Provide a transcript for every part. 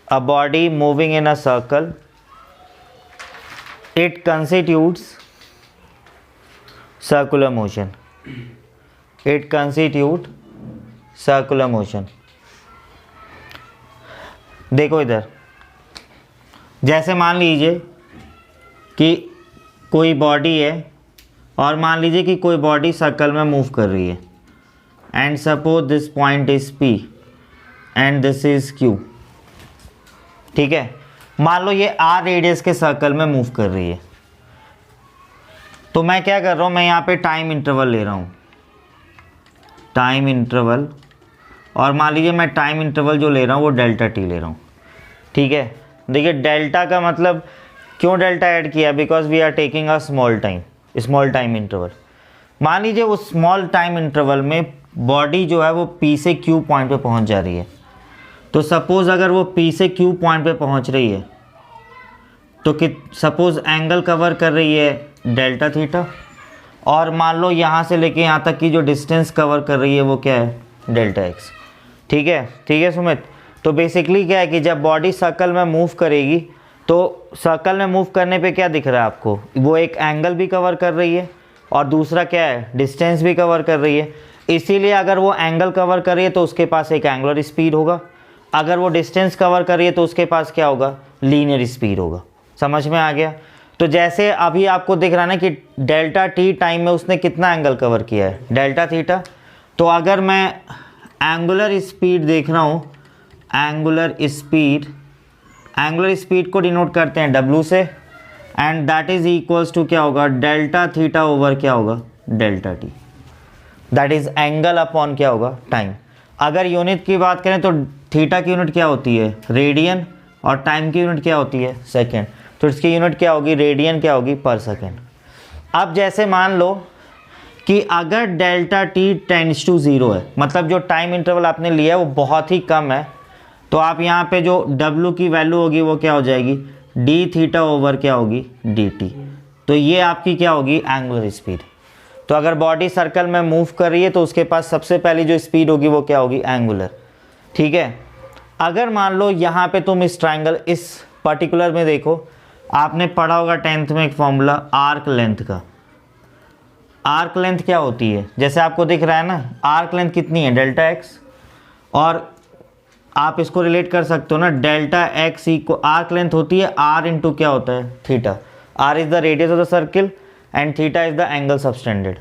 a body moving in a circle, it constitutes circular motion. It constitute circular motion. देखो इधर, जैसे मान लीजिए कि कोई बॉडी है और मान लीजिए कि कोई बॉडी सर्कल में मूव कर रही है, and suppose this point is P and this is Q. ठीक है, मान लो ये R रेडियस के सर्कल में मूव कर रही है, तो मैं क्या कर रहा हूँ, मैं यहाँ पे टाइम इंटरवल ले रहा हूँ, टाइम इंटरवल, और मान लीजिए मैं टाइम इंटरवल जो ले रहा हूँ वो डेल्टा टी ले रहा हूँ. ठीक है, देखिए डेल्टा का मतलब क्यों डेल्टा ऐड किया, because we are taking a small time interval. मान लीजिए उस स्मॉल टाइम इंटरवल में बॉडी जो है वो P से Q पॉइंट पे पहुंच जा रही है. तो सपोज़ अगर वो P से Q पॉइंट पे पहुंच रही है तो कि सपोज़ एंगल कवर कर रही है डेल्टा थीटा, और मान लो यहाँ से लेके यहाँ तक की जो डिस्टेंस कवर कर रही है वो क्या है, डेल्टा एक्स. ठीक है सुमित. तो बेसिकली क्या है कि जब बॉडी सर्कल में मूव करेगी तो सर्कल में मूव करने पे क्या दिख रहा है आपको, वो एक एंगल भी कवर कर रही है और दूसरा क्या है, डिस्टेंस भी कवर कर रही है. इसीलिए अगर वो एंगल कवर कर रही है तो उसके पास एक एंगुलर स्पीड होगा, अगर वो डिस्टेंस कवर कर रही है तो उसके पास क्या होगा, लीनियर स्पीड होगा. समझ में आ गया. तो जैसे अभी आपको दिख रहा है ना कि डेल्टा टी टाइम में उसने कितना एंगल कवर किया है, डेल्टा थीटा. तो अगर मैं एंगुलर स्पीड देख रहा हूँ, एंगुलर स्पीड को डिनोट करते हैं W से, and that is equals to क्या होगा, डेल्टा थीटा ओवर क्या होगा, delta T. That is angle upon क्या होगा, टाइम. अगर यूनिट की बात करें तो थीटा की यूनिट क्या होती है, रेडियन, और टाइम की यूनिट क्या होती है, सेकेंड. तो इसकी यूनिट क्या होगी, रेडियन क्या होगी, पर सेकेंड. अब जैसे मान लो कि अगर डेल्टा टी टेंड्स टू 0 है, मतलब जो टाइम इंटरवल आपने लिया है वो बहुत ही कम है, तो आप यहाँ पे जो W की वैल्यू होगी वो क्या हो जाएगी, डी थीटा ओवर क्या होगी, डी टी. तो ये आपकी क्या होगी, एंगुलर स्पीड. तो अगर बॉडी सर्कल में मूव कर रही है तो उसके पास सबसे पहली जो स्पीड होगी वो क्या होगी, एंगुलर. ठीक है. अगर मान लो यहाँ पे तुम इस ट्राइंगल, इस पर्टिकुलर में देखो, आपने पढ़ा होगा 10th में एक फॉर्मूला आर्क लेंथ का. आर्क लेंथ क्या होती है, जैसे आपको दिख रहा है ना, आर्क लेंथ कितनी है, डेल्टा एक्स, और आप इसको रिलेट कर सकते हो ना, delta x equal arc length होती है R इंटू क्या होता है, theta. R is the radius of the circle and theta is the angle subtended.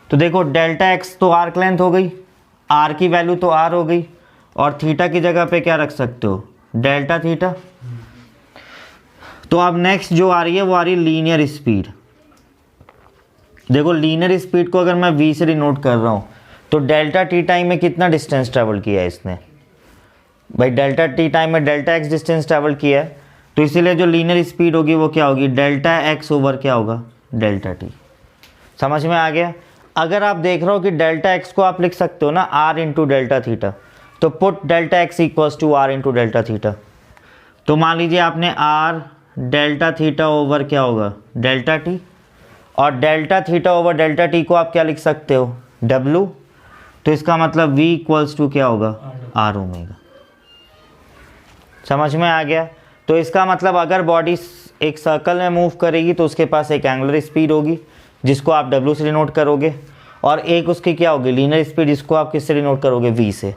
तो देखो डेल्टा एक्स तो आर्क लेंथ हो गई, R की वैल्यू तो R हो गई, और थीटा की जगह पे क्या रख सकते हो, डेल्टा थीटा. तो अब नेक्स्ट जो आ रही है वो आ रही है लीनियर स्पीड. देखो लीनियर स्पीड को अगर मैं V से डिनोट कर रहा हूँ तो डेल्टा टी टाइम में कितना डिस्टेंस ट्रैवल किया है इसने, भाई डेल्टा टी टाइम में डेल्टा एक्स डिस्टेंस ट्रैवल किया है, तो इसीलिए जो लीनियर स्पीड होगी वो क्या होगी, डेल्टा एक्स ओवर क्या होगा, डेल्टा टी. समझ में आ गया. अगर आप देख रहे हो कि डेल्टा एक्स को आप लिख सकते हो ना R इंटू डेल्टा थीटा, तो put delta X equals to R into delta theta. तो मान लीजिए आपने R डेल्टा थीटा ओवर क्या होगा, डेल्टा टी, और delta theta over delta T को आप क्या लिख सकते हो, W. तो इसका मतलब V इक्वल्स टू क्या होगा, R ओमेगा. समझ में आ गया. तो इसका मतलब अगर बॉडी एक सर्कल में मूव करेगी तो उसके पास एक एंगुलर स्पीड होगी जिसको आप W से डिनोट करोगे, और एक उसकी क्या होगी, लीनियर स्पीड, जिसको आप किससे डिनोट करोगे, V से.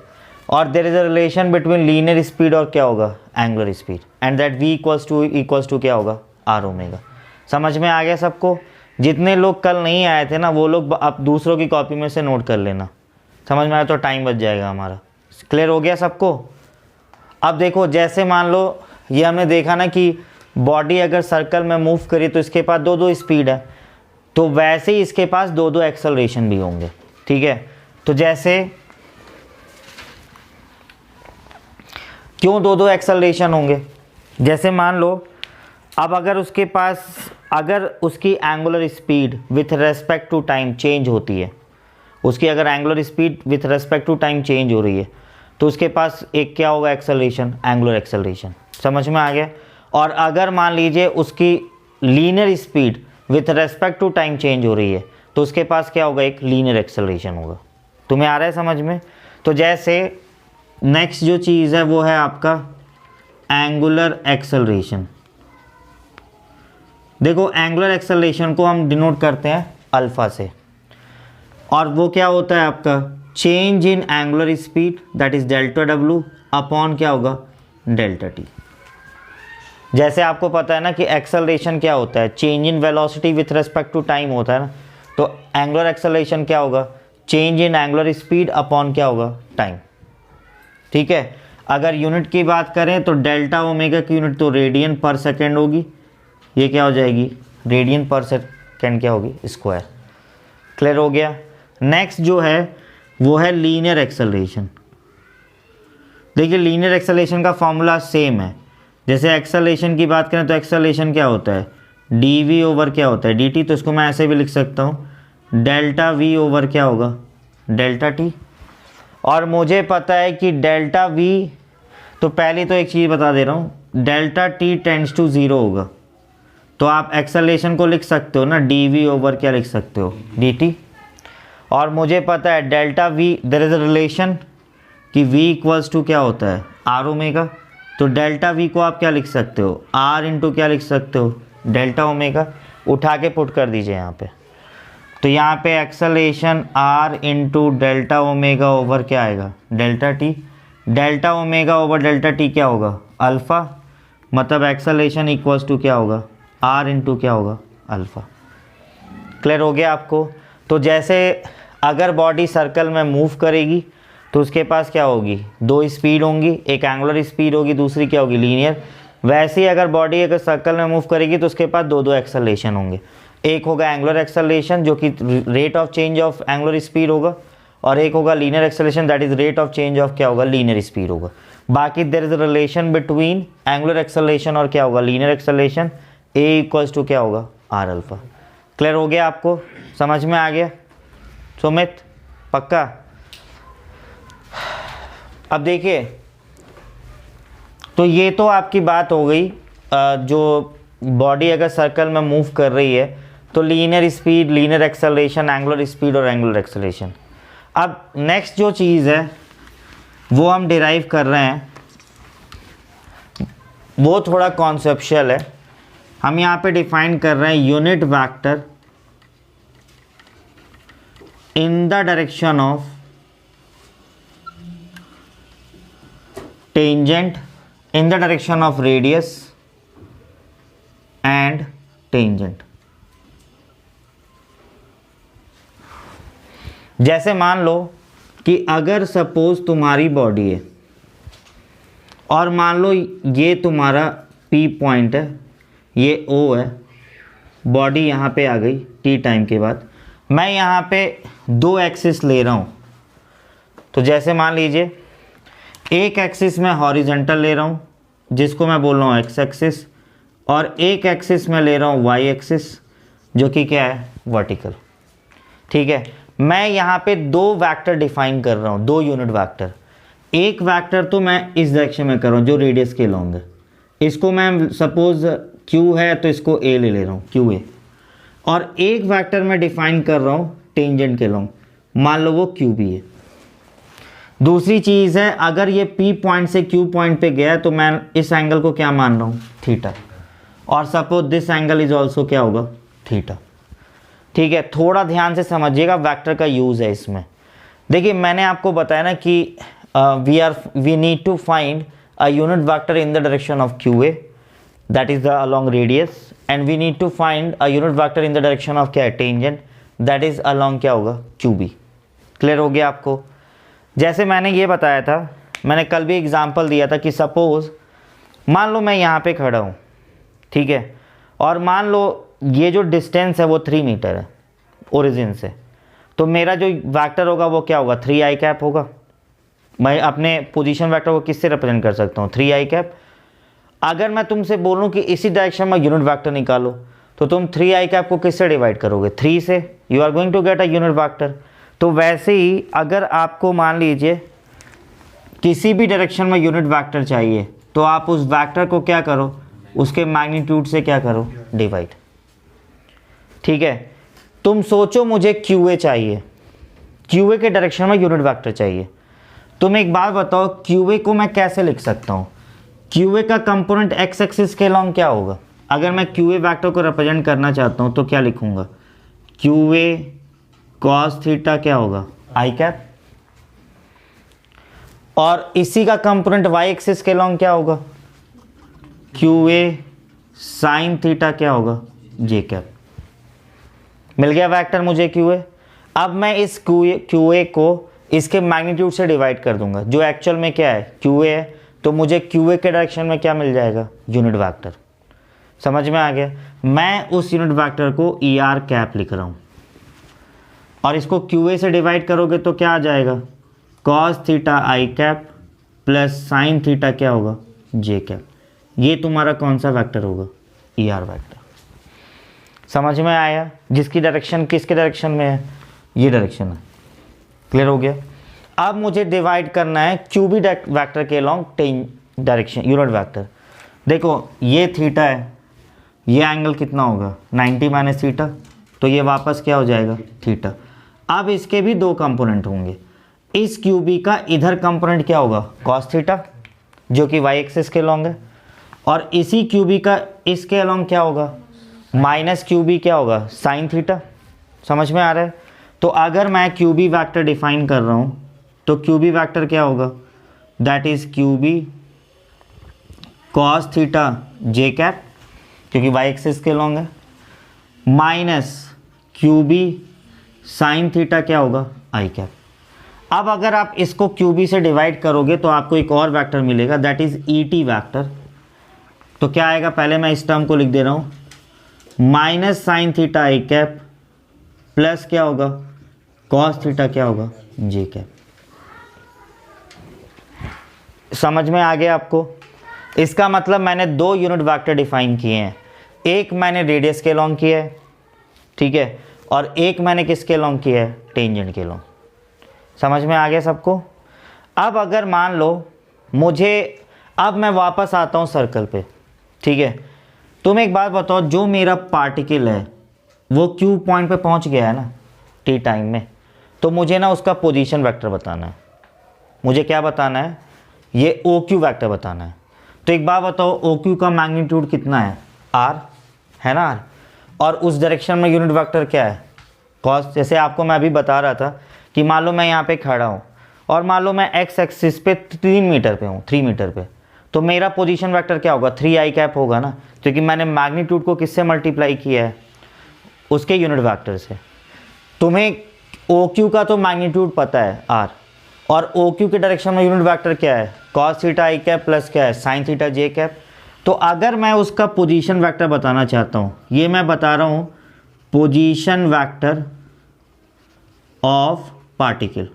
और there is a relation between linear speed और क्या होगा, angular speed, and that V equals to क्या होगा, R ओमेगा. समझ में आ गया सबको. जितने लोग कल नहीं आए थे ना वो लोग आप दूसरों की कॉपी में से नोट कर लेना. समझ में आया तो टाइम बच जाएगा हमारा. क्लियर हो गया सबको. अब देखो जैसे मान लो ये हमने देखा ना कि बॉडी अगर सर्कल में मूव करी तो इसके पास दो स्पीड है, तो वैसे ही इसके पास दो एक्सेलरेशन भी होंगे. ठीक है. तो जैसे क्यों दो एक्सेलरेशन होंगे, जैसे मान लो अब अगर उसके पास, अगर उसकी angular speed with respect to time change होती है, उसकी अगर angular speed with respect to time change हो रही है तो उसके पास एक क्या होगा, एक्सेलरेशन, एंगुलर एक्सेलरेशन. समझ में आ गया. और अगर मान लीजिए उसकी linear speed with respect to time change हो रही है तो उसके पास क्या होगा, एक लीनियर एक्सेलरेशन होगा. तुम्हें आ रहा है समझ में. तो जैसे नेक्स्ट जो चीज़ है वो है आपका एंगुलर एक्सेलरेशन। देखो एंगुलर एक्सेलरेशन को हम डिनोट करते हैं अल्फा से, और वो क्या होता है आपका change in angular speed that is delta W upon क्या होगा डेल्टा टी। जैसे आपको पता है ना कि एक्सेलरेशन क्या होता है, change in velocity with respect to time होता है ना, तो एंगुलर एक्सेलरेशन क्या होगा change in angular speed upon क्या होगा टाइम। ठीक है, अगर यूनिट की बात करें तो डेल्टा ओमेगा की यूनिट तो रेडियन पर सेकेंड होगी, ये क्या हो जाएगी रेडियन पर सेकेंड क्या होगी स्क्वायर। क्लियर हो गया। नेक्स्ट जो है वो है लीनियर एक्सेलरेशन। देखिए लीनियर एक्सेलरेशन का फॉर्मूला सेम है, जैसे एक्सेलरेशन की बात करें तो एक्सेलरेशन क्या होता है डी वी ओवर क्या होता है डी टी, तो इसको मैं ऐसे भी लिख सकता हूँ डेल्टा वी ओवर क्या होगा डेल्टा टी। और मुझे पता है कि डेल्टा वी, तो पहले तो एक चीज़ बता दे रहा हूँ delta T tends to zero होगा, तो आप एक्सेलरेशन को लिख सकते हो ना डी वी ओवर क्या लिख सकते हो डी टी। और मुझे पता है delta V there is a relation कि v इक्वल्स टू क्या होता है आर ओमेगा, तो डेल्टा v को आप क्या लिख सकते हो r इंटू क्या लिख सकते हो डेल्टा ओमेगा। उठा के पुट कर दीजिए यहाँ पे, तो यहाँ पे acceleration r into delta omega over क्या आएगा delta T. Delta omega over delta T क्या होगा अल्फ़ा, मतलब एक्सेलरेशन इक्वल्स टू क्या होगा r इंटू क्या होगा अल्फ़ा। क्लियर हो गया आपको। तो जैसे अगर बॉडी सर्कल में मूव करेगी तो उसके पास क्या होगी दो स्पीड होंगी, एक एंगुलर स्पीड होगी दूसरी क्या होगी लीनियर। वैसे ही अगर बॉडी अगर सर्कल में मूव करेगी तो उसके पास दो दो एक्सेलरेशन होंगे, एक होगा एंगुलर एक्सेलरेशन जो कि rate of change of angular speed होगा, और एक होगा linear acceleration that is rate of change of क्या होगा लीनियर स्पीड होगा। बाकी there is a relation between angular acceleration और क्या होगा linear acceleration, A equals to क्या होगा आर अल्फा। क्लियर हो गया आपको, समझ में आ गया सुमित पक्का। अब देखिए तो ये तो आपकी बात हो गई जो बॉडी अगर सर्कल में मूव कर रही है तो linear speed linear acceleration angular speed और एंगुलर एक्सेलरेशन। अब नेक्स्ट जो चीज़ है वो हम डिराइव कर रहे हैं, वो थोड़ा कॉन्सेप्चुअल है। हम यहाँ पे डिफाइन कर रहे हैं unit vector in the direction of tangent in the direction of radius and tangent। जैसे मान लो कि अगर सपोज तुम्हारी बॉडी है और मान लो ये तुम्हारा P पॉइंट है, ये O है, बॉडी यहाँ पे आ गई T टाइम के बाद, मैं यहाँ पे दो एक्सिस ले रहा हूँ। तो जैसे मान लीजिए एक एक्सिस में हॉरिजॉन्टल ले रहा हूँ जिसको मैं बोल रहा हूँ एक्स एक्सिस, और एक एक्सिस में ले रहा हूँ वाई एक्सिस जो कि क्या है वर्टिकल। ठीक है, मैं यहाँ पे दो वेक्टर डिफाइन कर रहा हूँ, दो यूनिट वेक्टर। एक वेक्टर तो मैं इस डायरेक्शन में कर रहा हूँ जो रेडियस के लॉन्ग है, इसको मैं सपोज क्यू है तो इसको ए ले रहा हूँ क्यू ए, और एक वेक्टर मैं डिफाइन कर रहा हूँ टेंजेंट के लॉन्ग, मान लो वो क्यू बी है। दूसरी चीज़ है अगर ये पी पॉइंट से क्यू पॉइंट पे गया तो मैं इस एंगल को क्या मान रहा हूँ थीटा, और suppose this angle is also क्या होगा थीटा। ठीक है, थोड़ा ध्यान से समझिएगा वेक्टर का यूज़ है इसमें। देखिए मैंने आपको बताया ना कि we need to find a unit vector in the direction of Q A that is the along radius, and we need to find a unit vector in the direction of क्या है tangent that is along क्या होगा QB। Clear हो गया आपको। जैसे मैंने ये बताया था, मैंने कल भी एग्जांपल दिया था कि सपोज मान लो मैं यहाँ पे खड़ा हूँ, ठीक है, और मान लो ये जो डिस्टेंस है वो 3 मीटर है ओरिजिन से, तो मेरा जो वेक्टर होगा वो क्या होगा 3i कैप होगा। मैं अपने पोजीशन वेक्टर को किससे रिप्रेजेंट कर सकता हूँ 3i कैप। अगर मैं तुमसे बोलूं कि इसी डायरेक्शन में यूनिट वेक्टर निकालो तो तुम 3i कैप को किससे डिवाइड करोगे 3 से, you are going to get a unit vector. तो वैसे ही अगर आपको मान लीजिए किसी भी डायरेक्शन में यूनिट वेक्टर चाहिए तो आप उस वेक्टर को क्या करो उसके मैग्नीट्यूड से क्या करो डिवाइड। ठीक है, तुम सोचो मुझे QA चाहिए, QA के डायरेक्शन में यूनिट वेक्टर चाहिए। तुम एक बात बताओ QA को मैं कैसे लिख सकता हूँ, क्यू ए का कंपोनेंट एक्स एक्सिस के अलॉन्ग क्या होगा? अगर मैं क्यू ए वैक्टर को रिप्रेजेंट करना चाहता हूँ तो क्या लिखूंगा? क्यू ए कॉस थीटा क्या होगा? I cap. और इसी का कंपोनेंट वाई एक्सिस के अलॉन्ग क्या होगा? क्यू ए साइन थीटा क्या होगा? जे कैप। मिल गया वेक्टर मुझे क्यू ए। अब मैं इस क्यू ए को इसके मैग्नीट्यूड से डिवाइड कर दूंगा, जो एक्चुअल में क्या है? क्यू ए है, तो मुझे क्यू ए के डायरेक्शन में क्या मिल जाएगा? Unit vector. समझ में आ गया? मैं उस यूनिट वेक्टर को ई आर कैप लिख रहा हूँ, और इसको क्यू ए से डिवाइड करोगे तो क्या आ जाएगा? Cos theta I cap plus sign theta क्या होगा? जे कैप। ये तुम्हारा कौन सा वेक्टर होगा? E R vector. समझ में आया? जिसकी डायरेक्शन किसके डायरेक्शन में है? ये डायरेक्शन है। क्लियर हो गया? अब मुझे डिवाइड करना है क्यू बी वेक्टर के अलॉन्ग डायरेक्शन यूनिट वेक्टर। देखो ये थीटा है, ये एंगल कितना होगा? 90 माइनस थीटा, तो ये वापस क्या हो जाएगा? थीटा। अब इसके भी दो कंपोनेंट होंगे। इस क्यू बी का इधर कंपोनेंट क्या होगा? कॉस थीटा, जो कि वाई एक्सिस के अलॉन्ग है, और इसी क्यू बी का इसके अलॉन्ग क्या होगा? माइनस क्यू बी क्या होगा? Sine theta. समझ में आ रहा है? तो अगर मैं क्यू बी वैक्टर डिफाइन कर रहा हूँ तो क्यू बी वैक्टर क्या होगा? That is Q B cos theta J cap, क्योंकि वाई एक्सिस के अलॉन्ग है, minus Q B sine theta क्या होगा? I cap. अब अगर आप इसको क्यू बी से डिवाइड करोगे तो आपको एक और वेक्टर मिलेगा, that is E T vector. तो क्या आएगा? पहले मैं इस टर्म को लिख दे रहा हूँ, minus sine theta I cap plus क्या होगा? कॉस थीटा क्या होगा? जे कैप। समझ में आ गया आपको? इसका मतलब मैंने दो यूनिट वेक्टर डिफाइन किए हैं, एक मैंने रेडियस के अलॉन्ग किया है, ठीक है, और एक मैंने किसके अलॉन्ग किया है? टेंजेंट के अलॉन्ग। समझ में आ गया सबको? अब अगर मान लो मुझे, अब मैं वापस आता हूँ सर्कल पे, ठीक है। तुम एक बात बताओ, जो मेरा पार्टिकल है वो क्यू पॉइंट पे पहुँच गया है ना टी टाइम में, तो मुझे ना उसका पोजीशन वेक्टर बताना है। मुझे क्या बताना है? ये ओ क्यू वैक्टर बताना है। तो एक बात बताओ, ओ क्यू का मैग्नीट्यूड कितना है? आर है ना, आर। और उस डायरेक्शन में यूनिट वेक्टर क्या है? कॉस। जैसे आपको मैं अभी बता रहा था कि मान लो मैं यहाँ पे खड़ा हूँ और मान लो मैं एक्स एक्सिस पे 3 मीटर पे हूँ, 3 मीटर पे, तो मेरा पोजीशन वेक्टर क्या होगा? 3 आई कैप होगा ना, क्योंकि मैंने मैग्नीट्यूड को किससे मल्टीप्लाई किया है? उसके यूनिट वेक्टर से। तुम्हें ओ क्यू का तो मैग्नीट्यूड पता है आर, और ओ क्यू के डायरेक्शन में यूनिट वेक्टर क्या है? Cos theta I cap plus क्या है? Sine theta J cap. तो अगर मैं उसका पोजीशन वेक्टर बताना चाहता हूँ, ये मैं बता रहा हूँ पोजीशन वेक्टर ऑफ पार्टिकल,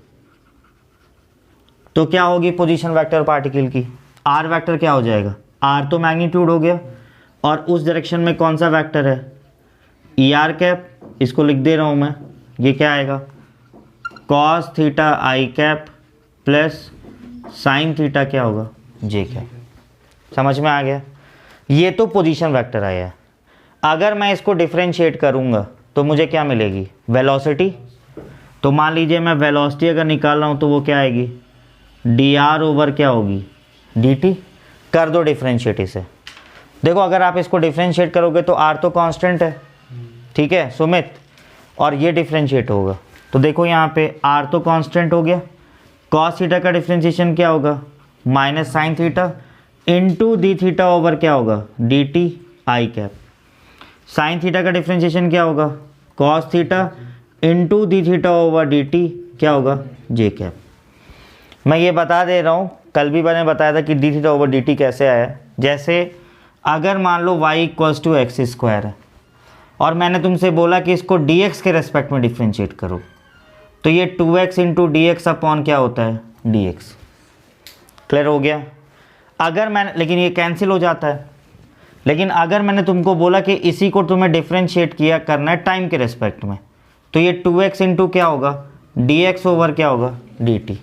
तो क्या होगी पोजीशन वेक्टर पार्टिकल की? आर वेक्टर क्या हो जाएगा? आर तो मैग्नीट्यूड हो गया, और उस डायरेक्शन में कौन सा वेक्टर है? E R cap. इसको लिख दे रहा हूँ मैं, ये क्या आएगा? Cos theta I cap plus sign theta क्या होगा? जे कैप। समझ में आ गया? ये तो पोजीशन वेक्टर आया है। अगर मैं इसको डिफरेंशिएट करूँगा तो मुझे क्या मिलेगी? वेलोसिटी। तो मान लीजिए मैं वेलोसिटी अगर निकाल रहा हूँ तो वो क्या आएगी? डी आर ओवर क्या होगी? D T. कर दो डिफरेंशिएट इसे। देखो अगर आप इसको डिफरेंशिएट करोगे तो आर तो कांस्टेंट है, ठीक है सुमित, और ये डिफरेंशिएट होगा, तो देखो यहाँ पे आर तो कांस्टेंट हो गया, कॉस थीटा का डिफरेंशिएशन क्या होगा? Minus sine theta into D theta over क्या होगा? D T I cap. Sine theta का डिफरेंशिएशन क्या होगा? Cos theta into D theta over D T क्या होगा? जे कैप। मैं ये बता दे रहा हूँ, कल भी मैंने बताया था कि D theta over D T कैसे आया। जैसे अगर मान लो y equals to X square है और मैंने तुमसे बोला कि इसको dx के रेस्पेक्ट में डिफ्रेंशिएट करो, तो ये 2x into D x upon क्या होता है? dx। क्लियर हो गया? अगर मैंने, लेकिन ये कैंसिल हो जाता है, लेकिन अगर मैंने तुमको बोला कि इसी को तुम्हें डिफ्रेंशिएट किया करना है टाइम के रेस्पेक्ट में, तो ये 2x इंटू क्या होगा? dx ओवर क्या होगा? dt।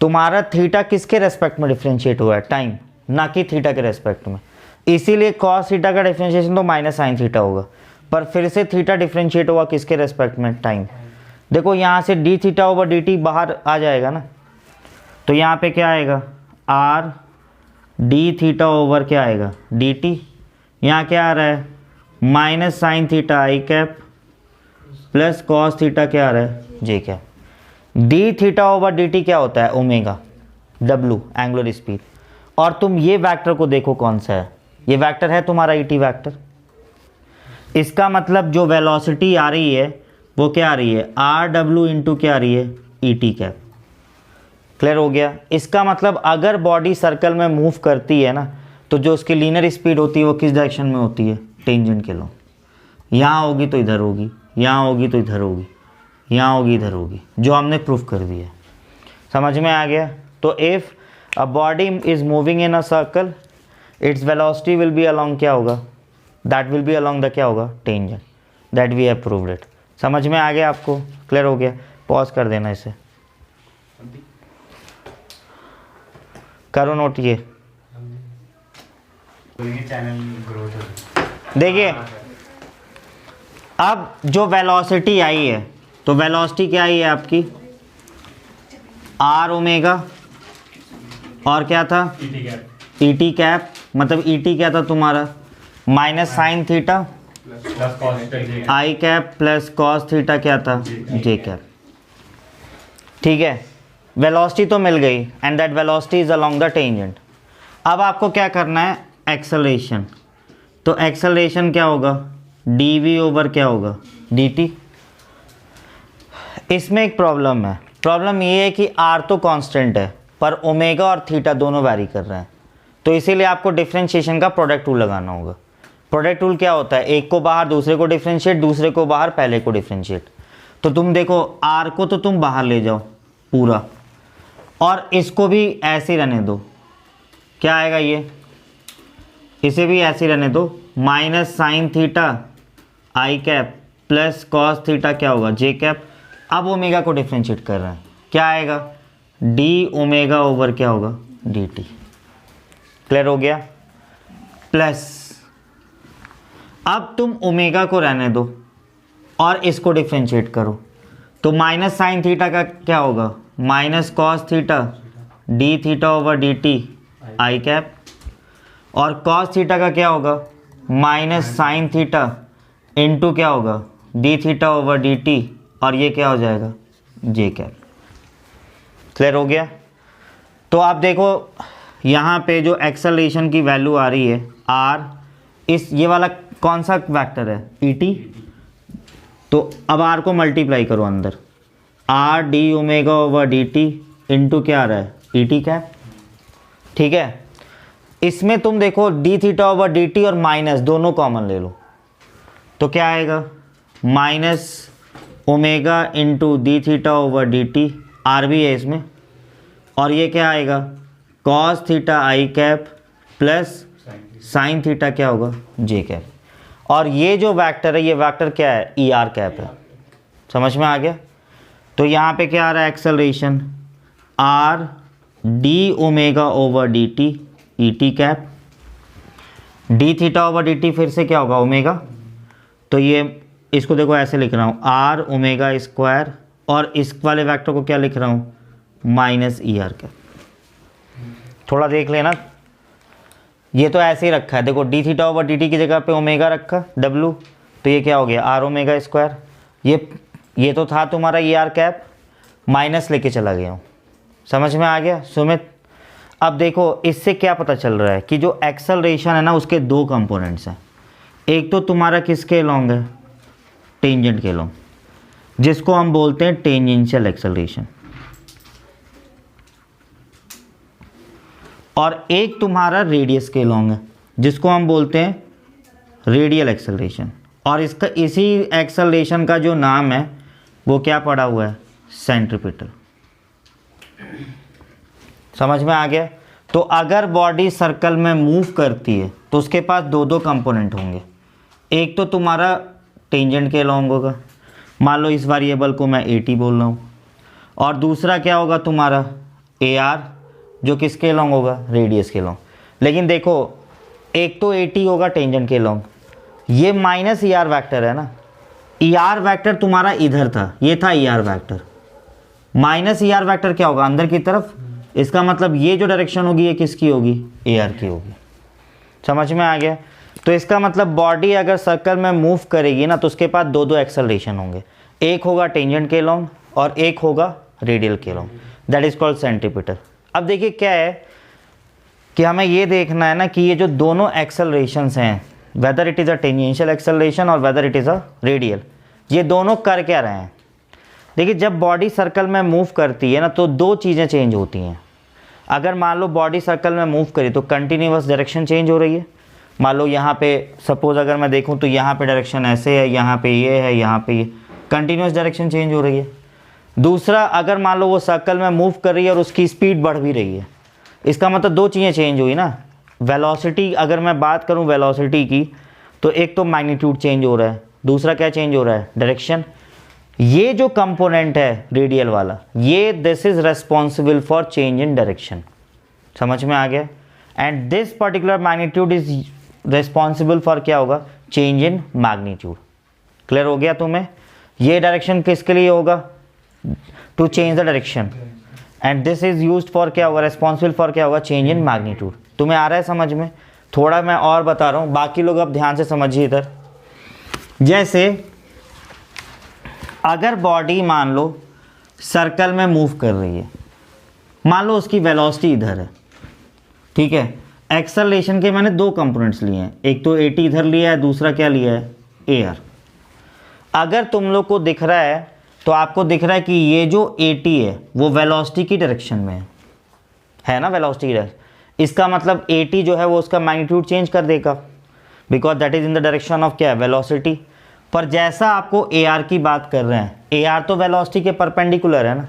तुम्हारा थीटा किसके रेस्पेक्ट में डिफ्रेंशिएट हुआ है? टाइम, ना कि थीटा के रेस्पेक्ट में। इसीलिए कॉस थीटा का डिफरेंशिएशन तो माइनस साइन थीटा होगा, पर फिर से थीटा डिफरेंशिएट हुआ किसके रेस्पेक्ट में? टाइम। देखो यहाँ से D theta over D T बाहर आ जाएगा ना, तो यहाँ पे क्या आएगा? आर डी थीटा ओवर क्या आएगा डी टी, यहाँ क्या आ रहा है minus sine theta I cap plus cos theta क्या आ रहा है J cap. D theta over D T क्या होता है ओमेगा डब्लू एंगुलर स्पीड। और तुम ये वेक्टर को देखो कौन सा है, ये वेक्टर है तुम्हारा ई टी वेक्टर। इसका मतलब जो वेलोसिटी आ रही है वो क्या आ रही है आर डब्ल्यू इंटू क्या आ रही है ई टी कैप। क्लियर हो गया। इसका मतलब अगर बॉडी सर्कल में मूव करती है ना तो जो उसकी लीनियर स्पीड होती है वो किस डायरेक्शन में होती है टेंजेंट के लॉन्ग। यहाँ होगी तो इधर होगी, यहाँ होगी तो इधर होगी, यहाँ होगी इधर होगी, जो हमने प्रूफ कर दिया। समझ में आ गया। तो if a body is moving in a circle its velocity will be along क्या होगा that will be along the क्या होगा tangent. That we have proved it. समझ में आ गया आपको, क्लियर हो गया। पॉज कर देना इसे, करो नोट। ये देखिए अब जो वेलोसिटी आई है तो वेलोसिटी क्या आई है आपकी आर ओमेगा और क्या था ई टी कैप। मतलब ई टी क्या था तुम्हारा minus sine theta I cap plus cos theta क्या था जे कैप। ठीक है, वेलोसिटी तो मिल गई and that velocity is along the tangent. अब आपको क्या करना है एक्सेलरेशन। तो एक्सेलरेशन क्या होगा डी वी ओवर क्या होगा डी टी। इसमें एक प्रॉब्लम है, प्रॉब्लम ये है कि आर तो कांस्टेंट है पर ओमेगा और थीटा दोनों वैरी कर रहे हैं। तो इसीलिए आपको डिफरेंशिएशन का प्रोडक्ट टूल लगाना होगा। प्रोडक्ट टूल क्या होता है एक को बाहर दूसरे को डिफरेंशिएट, दूसरे को बाहर पहले को डिफरेंशिएट। तो तुम देखो आर को तो तुम बाहर ले जाओ पूरा और इसको भी ऐसे ही रहने दो। क्या आएगा ये इसे भी ऐसे ही रहने दो minus sine theta I cap plus cos theta क्या होगा जे कैप। अब ओमेगा को डिफरेंशिएट कर रहे हैं क्या आएगा डी ओमेगा ओवर क्या होगा डी टी। क्लियर हो गया। प्लस अब तुम ओमेगा को रहने दो और इसको डिफरेंशिएट करो तो माइनस साइन थीटा का क्या होगा minus cos theta D theta over D T I cap और कॉस थीटा का क्या होगा माइनस साइन थीटा इंटू क्या होगा D theta over D T और ये क्या हो जाएगा जे कैप। क्लियर हो गया। तो आप देखो यहाँ पे जो एक्सेलरेशन की वैल्यू आ रही है आर, इस ये वाला कौन सा वेक्टर है ई टी। तो अब आर को मल्टीप्लाई करो अंदर R D omega over D T into क्या आ रहा है ई टी कैप। ठीक है, इसमें तुम देखो D theta over D T और माइनस दोनों कॉमन ले लो तो क्या आएगा minus omega into D theta over D T R भी है इसमें और ये क्या आएगा cos theta I cap plus sign theta क्या होगा जे कैप। और ये जो वेक्टर है ये वेक्टर क्या है ई आर कैप है। समझ में आ गया। तो यहाँ पे क्या आ रहा है acceleration R D omega over D T E T cap D theta over D T फिर से क्या होगा ओमेगा। तो ये इसको देखो ऐसे लिख रहा हूँ आर ओमेगा स्क्वायर और इस वाले वेक्टर को क्या लिख रहा हूँ माइनस ई आर कैप। थोड़ा देख लेना, ये तो ऐसे ही रखा है देखो D theta over D T की जगह पे ओमेगा रखा डब्लू तो ये क्या हो गया आर ओमेगा स्क्वायर। ये तो था तुम्हारा ई आर कैप माइनस लेके चला गया हूँ। समझ में आ गया सुमित। अब देखो इससे क्या पता चल रहा है कि जो एक्सेलरेशन है ना उसके दो कंपोनेंट्स हैं। एक तो तुम्हारा किसके लॉन्ग है टेंजेंट के लॉन्ग जिसको हम बोलते हैं टेंजेंशियल एक्सेलरेशन और एक तुम्हारा रेडियस के लॉन्ग है जिसको हम बोलते हैं रेडियल एक्सेलरेशन। और इसका इसी एक्सेलरेशन का जो नाम है वो क्या पड़ा हुआ है सेंट्रीपिटल। समझ में आ गया। तो अगर बॉडी सर्कल में मूव करती है तो उसके पास दो दो कंपोनेंट होंगे। एक तो तुम्हारा टेंजेंट के लॉन्ग होगा, मान लो इस वेरिएबल को मैं ए टी बोल रहा हूँ, और दूसरा क्या होगा तुम्हारा ए आर जो किसके लॉन्ग होगा रेडियस के लॉन्ग। लेकिन देखो एक तो ए टी होगा टेंजेंट के लॉन्ग, ये माइनस ई आर वैक्टर है ना, ई आर वैक्टर तुम्हारा इधर था, ये था E R vector. Minus E R vector क्या होगा अंदर की तरफ इसका मतलब ये जो डायरेक्शन होगी ये किसकी होगी, AR की होगी। समझ में आ गया। तो इसका मतलब बॉडी अगर सर्कल में मूव करेगी ना तो उसके पास दो दो एक्सेलरेशन होंगे, एक होगा टेंजेंट के लॉन्ग और एक होगा रेडियल के long, that is called centripetal. अब देखिए क्या है कि हमें ये देखना है ना कि ये जो दोनों एक्सेलरेशंस हैं, whether it is a tangential acceleration और whether it is a radial, ये दोनों कर क्या रहे हैं। देखिए जब बॉडी सर्कल में मूव करती है ना तो दो चीज़ें चेंज होती हैं। अगर मान लो बॉडी सर्कल में मूव करी तो कंटिन्यूअस डायरेक्शन चेंज हो रही है। मान लो यहाँ पे सपोज अगर मैं देखूँ तो यहाँ पे डायरेक्शन ऐसे है, यहाँ पे ये है, यहाँ पे ये, कंटिन्यूअस डायरेक्शन चेंज हो रही है। दूसरा, अगर मान लो वो सर्कल में मूव कर रही है और उसकी स्पीड बढ़ भी रही है, इसका मतलब दो चीज़ें चेंज हुई ना। वेलोसिटी, अगर मैं बात करूँ वेलोसिटी की, तो एक तो मैग्नीट्यूड चेंज हो रहा है, दूसरा क्या चेंज हो रहा है, डायरेक्शन। ये जो कंपोनेंट है रेडियल वाला, ये this is responsible for change in direction. समझ में आ गया। And this particular magnitude is responsible for क्या होगा, चेंज इन मैग्नीट्यूड। क्लियर हो गया तुम्हें। ये डायरेक्शन किसके लिए होगा, to change the direction, and this is used for क्या होगा, रेस्पॉन्सिबल फॉर क्या होगा, चेंज इन मैग्नीट्यूड। तुम्हें आ रहा है समझ में। थोड़ा मैं और बता रहा हूँ, बाकी लोग अब ध्यान से समझिए इधर। जैसे अगर बॉडी मान लो सर्कल में मूव कर रही है, मान लो उसकी वेलोसिटी इधर है, ठीक है। एक्सेलरेशन के मैंने दो कंपोनेंट्स लिए हैं, एक तो AT इधर लिया है, दूसरा क्या लिया है, AR। अगर तुम लोग को दिख रहा है तो आपको दिख रहा है कि ये जो AT है वो वेलोसिटी की डायरेक्शन में है ना, वेलोसिटी की डायरेक्शन। इसका मतलब AT जो है वो उसका मैग्नीट्यूड चेंज कर देगा, because that is in the direction of क्या है, वेलोसिटी। पर जैसा आपको AR की बात कर रहे हैं, AR तो वेलोसिटी के परपेंडिकुलर है ना,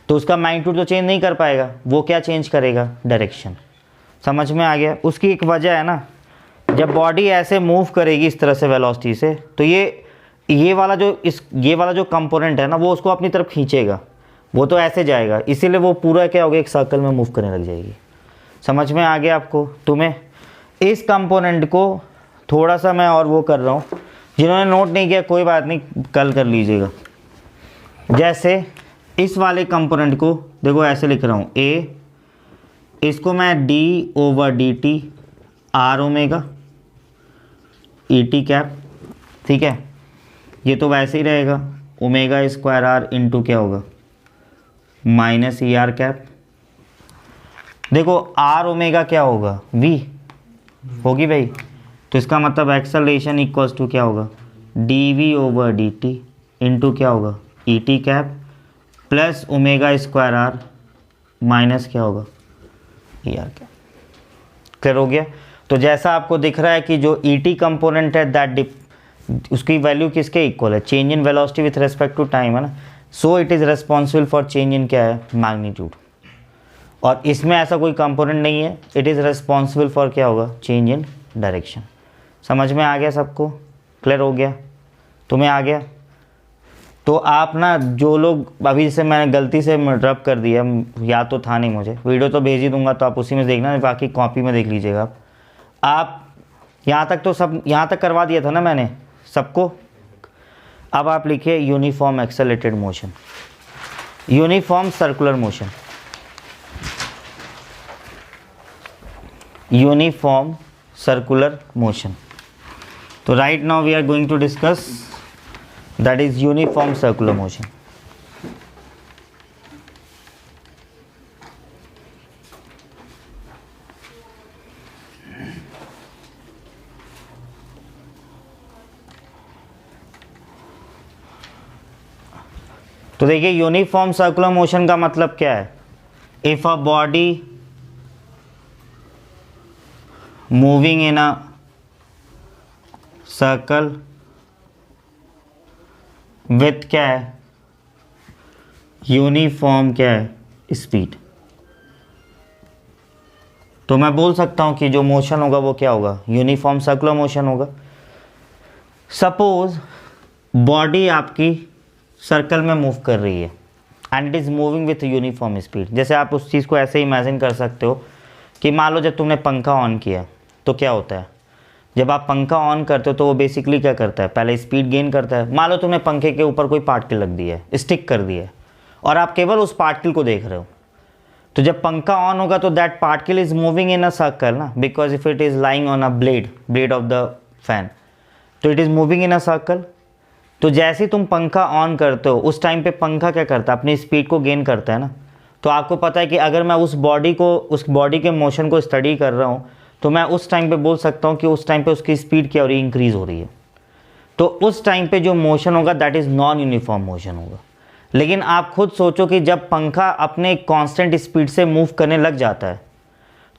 तो उसका मैग्नीट्यूड तो चेंज नहीं कर पाएगा, वो क्या चेंज करेगा, डायरेक्शन। समझ में आ गया। उसकी एक वजह है ना, जब बॉडी ऐसे मूव करेगी इस तरह से वेलोसिटी से, तो ये वाला जो कंपोनेंट है ना वो उसको अपनी तरफ खींचेगा, वो तो ऐसे जाएगा, इसीलिए वो पूरा क्या होगा, एक सर्कल में मूव करने लग जाएगी। समझ में आ गया आपको। तुम्हें इस कंपोनेंट को थोड़ा सा मैं और वो कर रहा हूँ, जिन्होंने नोट नहीं किया कोई बात नहीं, कल कर लीजिएगा। जैसे इस वाले कंपोनेंट को देखो ऐसे लिख रहा हूँ, A, इसको मैं d/dt r omega ET cap, ठीक है। ये तो वैसे ही रहेगा, ओमेगा स्क्वायर r इंटू क्या होगा, माइनस ER कैप। देखो r ओमेगा क्या होगा, v होगी भाई, तो इसका मतलब एक्सेलरेशन इक्वल्स टू क्या होगा, dv/dt इंटू क्या होगा, ET cap plus omega square r minus क्या होगा, ER कैप। क्लियर हो गया। तो जैसा आपको दिख रहा है कि जो ET कंपोनेंट है दैट उसकी वैल्यू किसके इक्वल है, change in velocity with respect to time है ना, so it is responsible for change in क्या है, मैग्नीट्यूड। और इसमें ऐसा कोई कंपोनेंट नहीं है, इट इज़ रेस्पॉन्सिबल फॉर क्या होगा, चेंज इन डायरेक्शन। समझ में आ गया सबको, क्लियर हो गया, तुम्हें आ गया। तो आप ना जो लोग अभी से मैंने गलती से ड्रॉप कर दिया, याद तो था नहीं मुझे, वीडियो तो भेज ही दूंगा तो आप उसी में देखना, बाकी कॉपी में देख लीजिएगा आप यहाँ तक तो सब यहाँ तक करवा दिया था ना मैंने सबको। अब आप लिखिए uniform accelerated motion, uniform circular motion, uniform circular motion. तो right now we are going to discuss that is uniform circular motion. तो देखिए यूनिफॉर्म सर्कुलर मोशन का मतलब क्या है, if a body moving in a circle with क्या है, uniform क्या है, स्पीड, तो मैं बोल सकता हूं कि जो मोशन होगा वो क्या होगा, यूनिफॉर्म सर्कुलर मोशन होगा। सपोज बॉडी आपकी सर्कल में मूव कर रही है and it is moving with uniform speed. जैसे आप उस चीज़ को ऐसे इमेजिन कर सकते हो कि मान लो जब तुमने पंखा ऑन किया तो क्या होता है, जब आप पंखा ऑन करते हो तो वो बेसिकली क्या करता है, पहले स्पीड गेन करता है। मान लो तुमने पंखे के ऊपर कोई पार्टिकल रख दिया है, स्टिक कर दिया है, और आप केवल उस पार्टिकल को देख रहे हो। तो जब पंखा ऑन होगा तो that particle is moving in a circle ना, because if it is lying on a blade of the fan, तो it is moving in a circle. तो जैसे ही तुम पंखा ऑन करते हो उस टाइम पे पंखा क्या करता है, अपनी स्पीड को गेन करता है ना। तो आपको पता है कि अगर मैं उस बॉडी के मोशन को स्टडी कर रहा हूँ तो मैं उस टाइम पे बोल सकता हूँ कि उस टाइम पे उसकी स्पीड क्या हो रही है, इंक्रीज हो रही है। तो उस टाइम पे जो मोशन होगा that is non uniform motion होगा। लेकिन आप खुद सोचो कि जब पंखा अपने कांस्टेंट स्पीड से मूव करने लग जाता है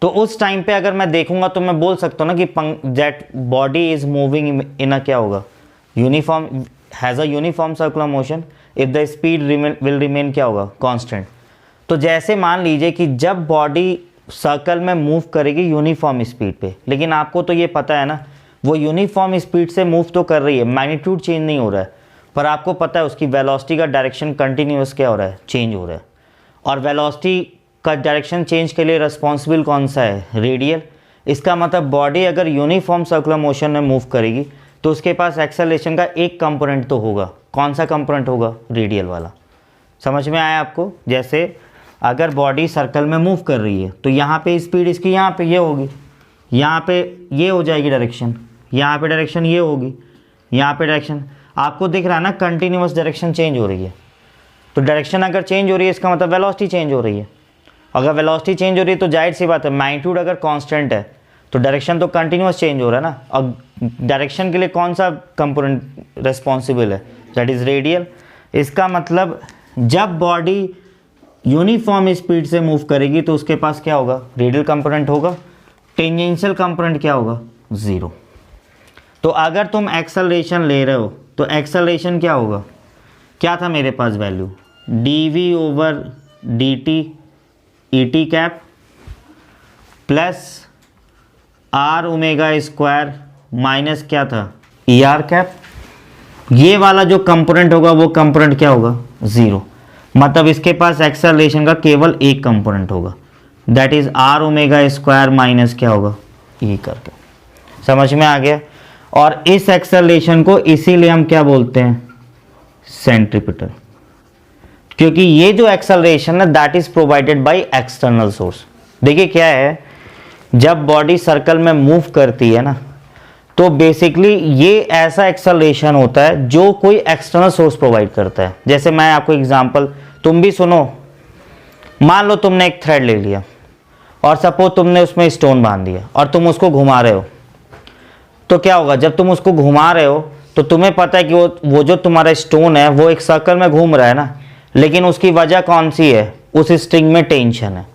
तो उस टाइम पे अगर मैं देखूंगा तो मैं बोल सकता हूँ ना कि that body is moving in a क्या होगा, uniform, has a uniform circular motion if the speed will remain क्या होगा, कांस्टेंट। तो जैसे मान लीजिए कि जब बॉडी सर्कल में मूव करेगी यूनिफॉर्म स्पीड पे, लेकिन आपको तो ये पता है ना वो यूनिफॉर्म स्पीड से मूव तो कर रही है, मैग्नीट्यूड चेंज नहीं हो रहा है, पर आपको पता है उसकी वेलोसिटी का डायरेक्शन कंटिन्यूअस क्या हो रहा है, चेंज हो रहा है। और वेलोसिटी का डायरेक्शन चेंज के लिए रिस्पॉन्सिबल कौन सा है, रेडियल। इसका मतलब बॉडी अगर यूनिफॉर्म सर्कुलर मोशन में मूव करेगी तो उसके पास एक्सेलरेशन का एक कंपोनेंट तो होगा। कौन सा कंपोनेंट होगा, रेडियल वाला। समझ में आया आपको? जैसे अगर बॉडी सर्कल में मूव कर रही है तो यहाँ पे स्पीड इसकी यहाँ पे ये होगी, यहाँ पे ये हो जाएगी डायरेक्शन, यहाँ पे डायरेक्शन ये होगी, यहाँ पे डायरेक्शन आपको दिख रहा है ना, कंटिन्यूअस डायरेक्शन चेंज हो रही है। तो डायरेक्शन अगर चेंज हो रही है इसका मतलब वेलोसिटी चेंज हो रही है। अगर वेलोसिटी चेंज हो रही है तो जाहिर सी बात है मैग्नीट्यूड अगर कांस्टेंट है तो डायरेक्शन तो कंटिन्यूअस चेंज हो रहा है ना। और डायरेक्शन के लिए कौन सा कंपोनेंट रिस्पॉन्सिबल है, दैट इज़ रेडियल। इसका मतलब जब बॉडी यूनिफॉर्म स्पीड से मूव करेगी तो उसके पास क्या होगा, रेडियल कंपोनेंट होगा। टेंजेंशियल कंपोनेंट क्या होगा, ज़ीरो। तो अगर तुम एक्सेलरेशन ले रहे हो तो एक्सेलरेशन क्या होगा, क्या था मेरे पास value, dv/dt et cap plus r omega square minus क्या था, er कैप। ये वाला जो कंपोनेंट होगा वो कंपोनेंट क्या होगा, ज़ीरो। मतलब इसके पास एक्सेलरेशन का केवल एक कंपोनेंट होगा, that is r omega square minus क्या होगा, e करके। समझ में आ गया? और इस एक्सेलरेशन को इसीलिए हम क्या बोलते हैं, सेंट्रीपिटल। क्योंकि ये जो एक्सेलरेशन है that is provided by external source. देखिए क्या है, जब बॉडी सर्कल में मूव करती है ना तो बेसिकली ये ऐसा एक्सेलरेशन होता है जो कोई एक्सटर्नल सोर्स प्रोवाइड करता है। जैसे मैं आपको एग्जांपल, तुम भी सुनो, मान लो तुमने एक थ्रेड ले लिया और सपोज तुमने उसमें स्टोन बांध दिया और तुम उसको घुमा रहे हो, तो क्या होगा, जब तुम उसको घुमा रहे हो तो तुम्हें पता है कि वो जो तुम्हारा स्टोन है वो एक सर्कल में घूम रहा है ना, लेकिन उसकी वजह कौन सी है, उस स्ट्रिंग में टेंशन है।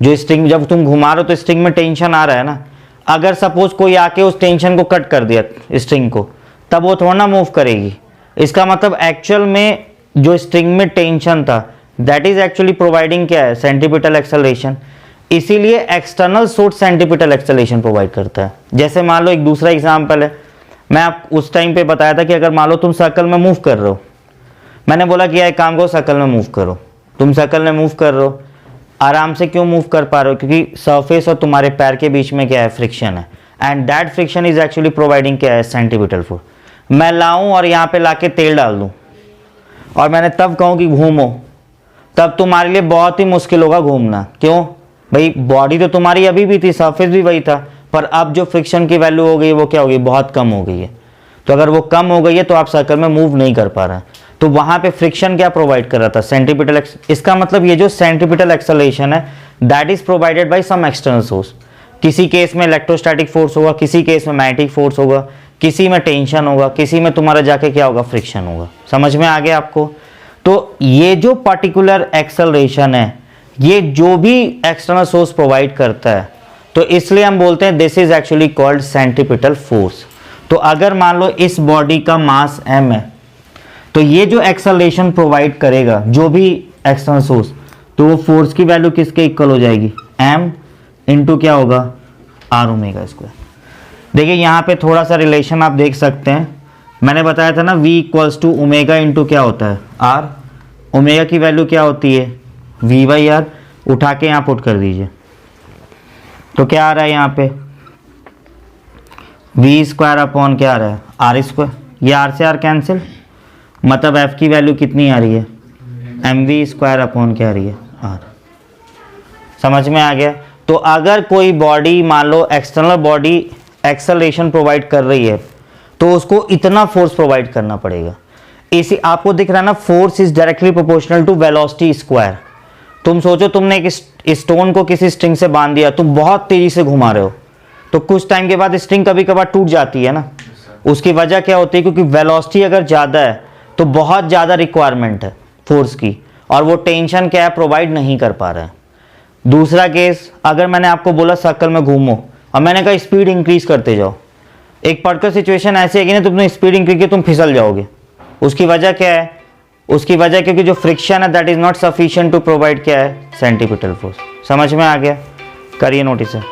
जो स्ट्रिंग जब तुम घुमा रहे हो तो स्ट्रिंग में टेंशन आ रहा है ना। अगर सपोज कोई आके उस टेंशन को कट कर दिया स्ट्रिंग को, तब वो थोड़ा ना मूव करेगी। इसका मतलब एक्चुअल में जो स्ट्रिंग में टेंशन था दैट इज एक्चुअली प्रोवाइडिंग क्या है, सेंट्रीपिटल एक्सेलरेशन। इसीलिए external source centripetal acceleration provide करता है। जैसे मान लो एक दूसरा एग्जांपल है, मैं आप उस टाइम पे बताया था कि अगर मान लो तुम सर्कल में मूव कर रहे हो, मैंने बोला कि एक काम करो सर्कल में मूव करो, तुम सर्कल में मूव कर रहे हो, आराम से क्यों मूव कर पा रहे हो, क्योंकि सरफेस और तुम्हारे पैर के बीच में क्या है, फ्रिक्शन है, and that friction is actually providing क्या है, सेंट्रीपिटल फोर्स। मैं लाऊं और यहाँ पे लाके तेल डाल दूं और मैंने तब कहूँ कि घूमो, तब तुम्हारे लिए बहुत ही मुश्किल होगा घूमना। क्यों भाई, बॉडी तो तुम्हारी अभी भी थी, सरफेस भी वही था, पर अब जो फ्रिक्शन की वैल्यू हो गई वो क्या हो गई, बहुत कम हो गई है। तो अगर वो कम हो गई है तो आप सर्कल में मूव नहीं कर पा रहे हैं। तो वहाँ पे फ्रिक्शन क्या प्रोवाइड कर रहा था, सेंट्रीपिटल। इसका मतलब ये जो सेंट्रीपिटल एक्सेलरेशन है that is provided by some external source. किसी केस में इलेक्ट्रोस्टैटिक फोर्स होगा, किसी केस में मैग्नेटिक फोर्स होगा, किसी में टेंशन होगा, किसी में तुम्हारा जाके क्या होगा, फ्रिक्शन होगा। समझ में आ गया आपको? तो ये जो पर्टिकुलर एक्सेलरेशन है ये जो भी एक्सटर्नल सोर्स प्रोवाइड करता है, तो इसलिए हम बोलते हैं this is actually called centripetal force. तो अगर मान लो इस बॉडी का मास m है तो ये जो एक्सेलरेशन प्रोवाइड करेगा जो भी एक्सटर्नल सोर्स, तो वो फोर्स की वैल्यू किसके इक्वल हो जाएगी, m इंटू क्या होगा, r ओमेगा स्क्वायर। देखिए यहाँ पे थोड़ा सा रिलेशन आप देख सकते हैं, मैंने बताया था ना v equals to omega into क्या होता है, r। ओमेगा की वैल्यू क्या होती है, v/r। उठा के यहाँ पुट कर दीजिए तो क्या आ रहा है यहाँ पे, v स्क्वायर अपॉन क्या आ रहा है, r स्क्वायर। ये r से r कैंसिल, मतलब f की वैल्यू कितनी आ रही है, mv स्क्वायर अपॉन क्या आ रही है, r। समझ में आ गया। तो अगर कोई बॉडी मान लो एक्सटर्नल बॉडी एक्सेलरेशन प्रोवाइड कर रही है तो उसको इतना फोर्स प्रोवाइड करना पड़ेगा। इसी आपको दिख रहा है ना, force is directly proportional to velocity square. तुम सोचो तुमने एक स्टोन को किसी स्ट्रिंग से बांध दिया, तुम बहुत तेजी से घुमा रहे हो, तो कुछ टाइम के बाद स्ट्रिंग कभी कभार टूट जाती है ना। उसकी वजह क्या होती है, क्योंकि वेलोसिटी अगर ज़्यादा है तो बहुत ज़्यादा रिक्वायरमेंट है फोर्स की, और वो टेंशन क्या है, प्रोवाइड नहीं कर पा रहा है। दूसरा केस, अगर मैंने आपको बोला सर्कल में घूमो और मैंने कहा स्पीड इंक्रीज करते जाओ, एक पर्टिकुलर सिचुएशन ऐसी है कि ना तुमने स्पीड इंक्रीज की तुम फिसल जाओगे। उसकी वजह क्या है, उसकी वजह क्योंकि जो फ्रिक्शन है that is not sufficient to provide क्या है, सेंटीपिटल फोर्स। समझ में आ गया, करिए नोटिस है।